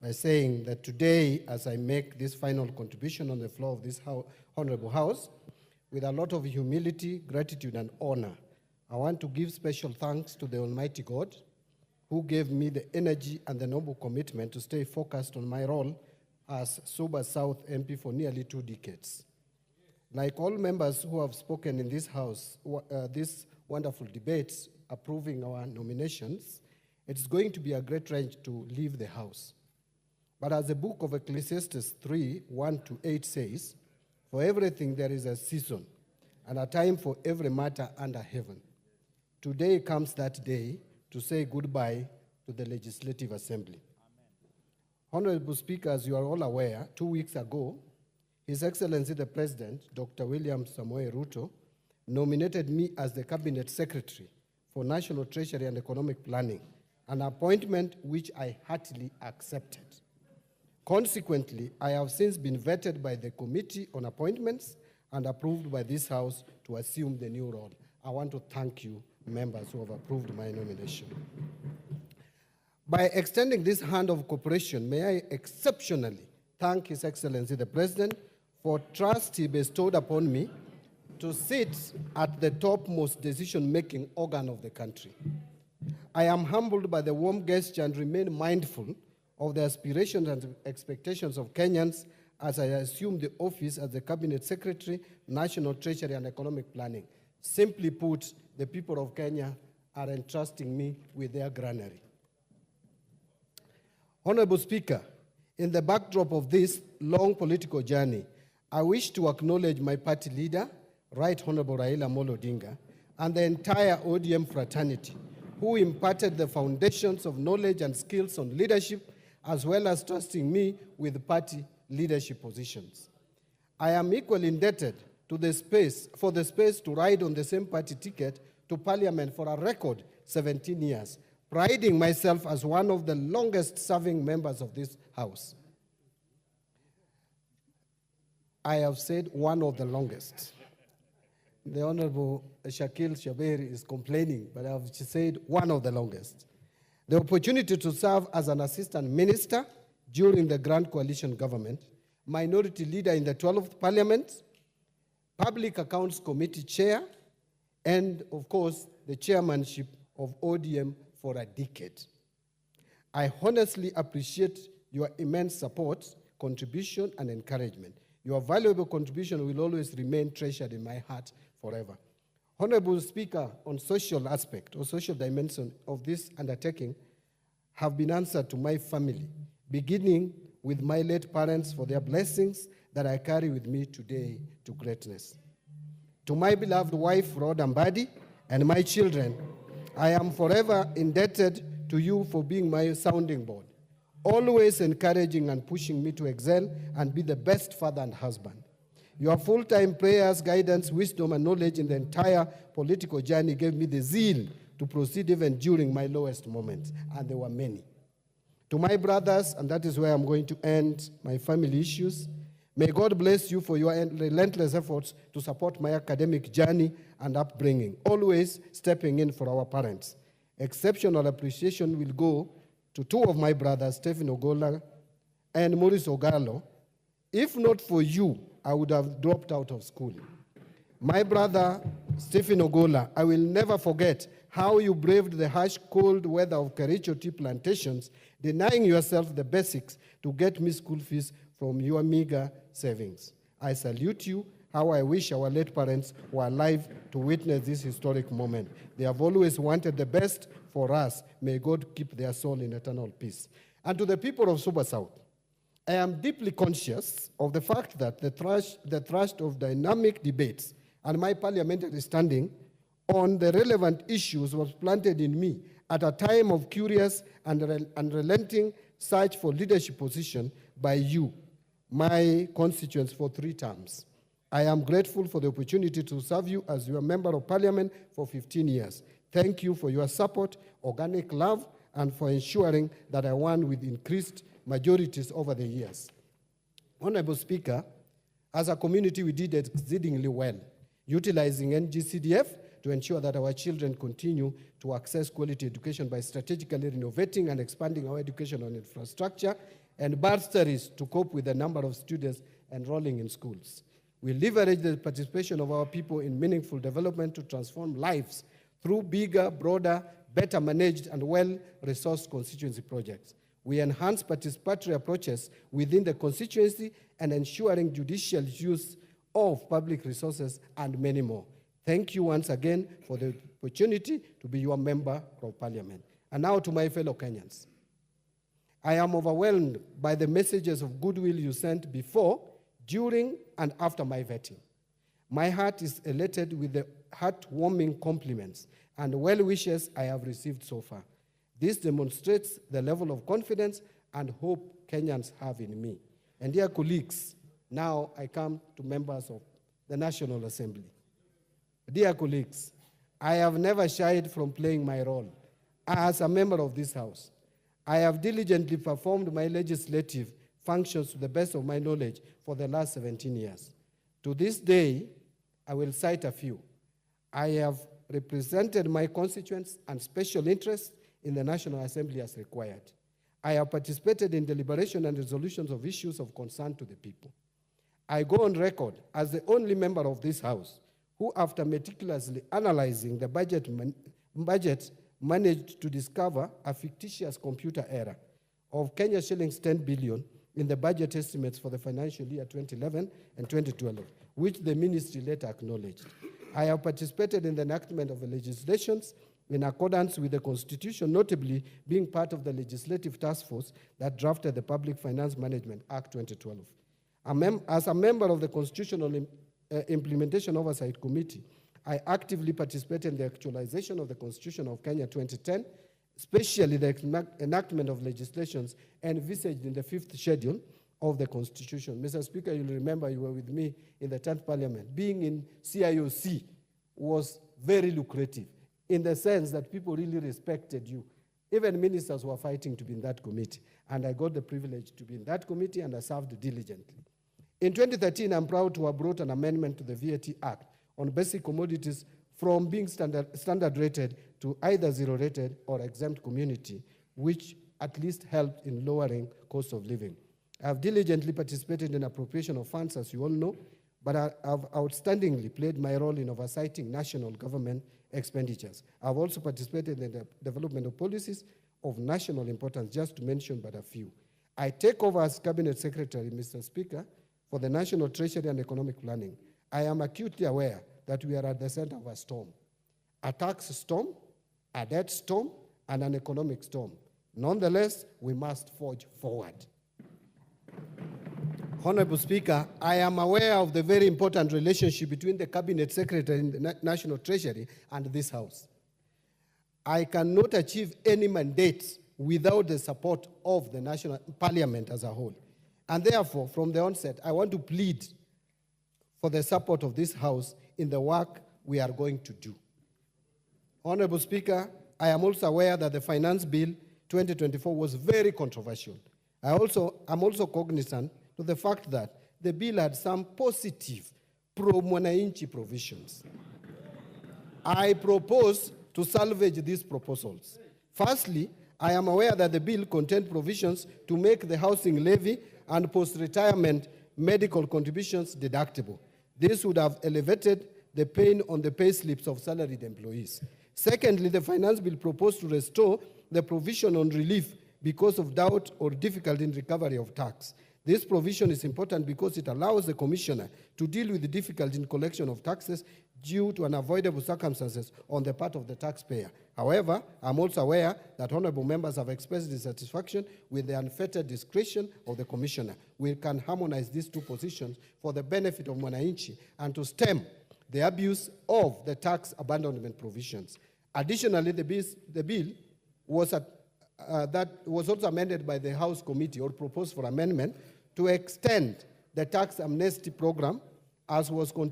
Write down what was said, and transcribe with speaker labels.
Speaker 1: by saying that today, as I make this final contribution on the floor of this Honorable House, with a lot of humility, gratitude, and honor, I want to give special thanks to the Almighty God, who gave me the energy and the noble commitment to stay focused on my role as Suba South MP for nearly 2 decades. Like all members who have spoken in this House, these wonderful debates approving our nominations, it's going to be a great wrench to leave the House. But as the book of Ecclesiastes 3:1-8 says, for everything there is a season and a time for every matter under heaven. Today comes that day to say goodbye to the Legislative Assembly. Amen. Honorable Speaker, as you are all aware, 2 weeks ago, His Excellency the President, Dr. William Samoei Ruto, nominated me as the Cabinet Secretary for National Treasury and Economic Planning, an appointment which I heartily accepted. Consequently, I have since been vetted by the Committee on Appointments and approved by this House to assume the new role. I want to thank you, members who have approved my nomination. By extending this hand of cooperation, may I exceptionally thank His Excellency the President for trust he bestowed upon me to sit at the topmost decision-making organ of the country. I am humbled by the warm gesture and remain mindful of the aspirations and expectations of Kenyans as I assume the office as the Cabinet Secretary, National Treasury and Economic Planning. Simply put, the people of Kenya are entrusting me with their granary. Honorable Speaker, in the backdrop of this long political journey, I wish to acknowledge my party leader, Right Honorable Raila Amolo Odinga, and the entire ODM fraternity, who imparted the foundations of knowledge and skills on leadership, as well as trusting me with party leadership positions. I am equally indebted to the space to ride on the same party ticket to Parliament for a record 17 years, priding myself as one of the longest-serving members of this House. I have said one of the longest. The Honorable Shakil Shaberi is complaining, but I have said one of the longest. The opportunity to serve as an assistant minister during the Grand Coalition government, minority leader in the 12th Parliament, Public Accounts Committee chair, and of course, the chairmanship of ODM for a decade. I honestly appreciate your immense support, contribution, and encouragement. Your valuable contribution will always remain treasured in my heart forever. Honorable Speaker, on social aspect or social dimension of this undertaking have been answered to my family, beginning with my late parents for their blessings that I carry with me today to greatness. To my beloved wife, Rhoda Mbadi, and my children, I am forever indebted to you for being my sounding board, always encouraging and pushing me to excel and be the best father and husband. Your full-time prayers, guidance, wisdom, and knowledge in the entire political journey gave me the zeal to proceed even during my lowest moments, and there were many. To my brothers, and that is where I'm going to end my family issues, may God bless you for your relentless efforts to support my academic journey and upbringing, always stepping in for our parents. Exceptional appreciation will go to two of my brothers, Stephen Ogola and Maurice Ogalo. If not for you, I would have dropped out of school. My brother, Stephen Ogola, I will never forget how you braved the harsh, cold weather of Kericho tea plantations, denying yourself the basics to get me school fees from your meager savings. I salute you. How I wish our late parents were alive to witness this historic moment. They have always wanted the best for us. May God keep their soul in eternal peace. And to the people of Suba South, I am deeply conscious of the fact that the thrust of dynamic debates and my parliamentary standing on the relevant issues was planted in me at a time of curious and unrelenting search for leadership position by you, my constituents, for 3 terms. I am grateful for the opportunity to serve you as your member of parliament for 15 years. Thank you for your support, organic love, and for ensuring that I won with increased majorities over the years. Honorable Speaker, as a community, we did exceedingly well, utilizing NGCDF to ensure that our children continue to access quality education by strategically renovating and expanding our educational infrastructure, and bursaries to cope with the number of students enrolling in schools. We leverage the participation of our people in meaningful development to transform lives through bigger, broader, better managed, and well-resourced constituency projects. We enhance participatory approaches within the constituency and ensuring judicial use of public resources and many more. Thank you once again for the opportunity to be your member of parliament. And now to my fellow Kenyans. I am overwhelmed by the messages of goodwill you sent before, during, and after my vetting. My heart is elated with the heartwarming compliments and well wishes I have received so far. This demonstrates the level of confidence and hope Kenyans have in me. And dear colleagues, now I come to members of the National Assembly. Dear colleagues, I have never shied from playing my role as a member of this House. I have diligently performed my legislative functions to the best of my knowledge for the last 17 years. To this day, I will cite a few. I have represented my constituents and special interests in the National Assembly as required. I have participated in deliberation and resolutions of issues of concern to the people. I go on record as the only member of this House who, after meticulously analyzing the budget, managed to discover a fictitious computer error of Kenya shillings 10 billion in the budget estimates for the financial year 2011 and 2012, which the ministry later acknowledged. I have participated in the enactment of the legislations in accordance with the Constitution, notably being part of the legislative task force that drafted the Public Finance Management Act 2012. As a member of the Constitutional Implementation Oversight Committee, I actively participated in the actualization of the Constitution of Kenya 2010, especially the enactment of legislations envisaged in the 5th schedule of the Constitution. Mr. Speaker, you'll remember you were with me in the 10th Parliament. Being in CIOC was very lucrative in the sense that people really respected you. Even ministers were fighting to be in that committee, and I got the privilege to be in that committee, and I served diligently. In 2013, I'm proud to have brought an amendment to the VAT Act on basic commodities from being standard rated to either zero rated or exempt community, which at least helped in lowering cost of living. I have diligently participated in appropriation of funds, as you all know, but I have outstandingly played my role in oversighting national government expenditures. I've also participated in the development of policies of national importance, just to mention but a few. I take over as Cabinet Secretary, Mr. Speaker, for the National Treasury and Economic Planning. I am acutely aware that we are at the center of a storm, a tax storm, a debt storm, and an economic storm. Nonetheless, we must forge forward. Honorable Speaker, I am aware of the very important relationship between the Cabinet Secretary and the National Treasury and this House. I cannot achieve any mandate without the support of the National Parliament as a whole. And therefore, from the onset, I want to plead for the support of this House in the work we are going to do. Honorable Speaker, I am also aware that the Finance Bill 2024 was very controversial. I'm also cognizant to the fact that the bill had some positive pro-mwananchi provisions. I propose to salvage these proposals. Firstly, I am aware that the bill contained provisions to make the housing levy and post-retirement medical contributions deductible. This would have elevated the pain on the pay slips of salaried employees. Secondly, the finance bill proposed to restore the provision on relief because of doubt or difficulty in recovery of tax. This provision is important because it allows the commissioner to deal with the difficulty in collection of taxes due to unavoidable circumstances on the part of the taxpayer. However, I'm also aware that honorable members have expressed dissatisfaction with the unfettered discretion of the commissioner. We can harmonize these two positions for the benefit of mwananchi and to stem the abuse of the tax abandonment provisions. Additionally, the bill was that was also amended by the House Committee, or proposed for amendment, to extend the tax amnesty program as was contained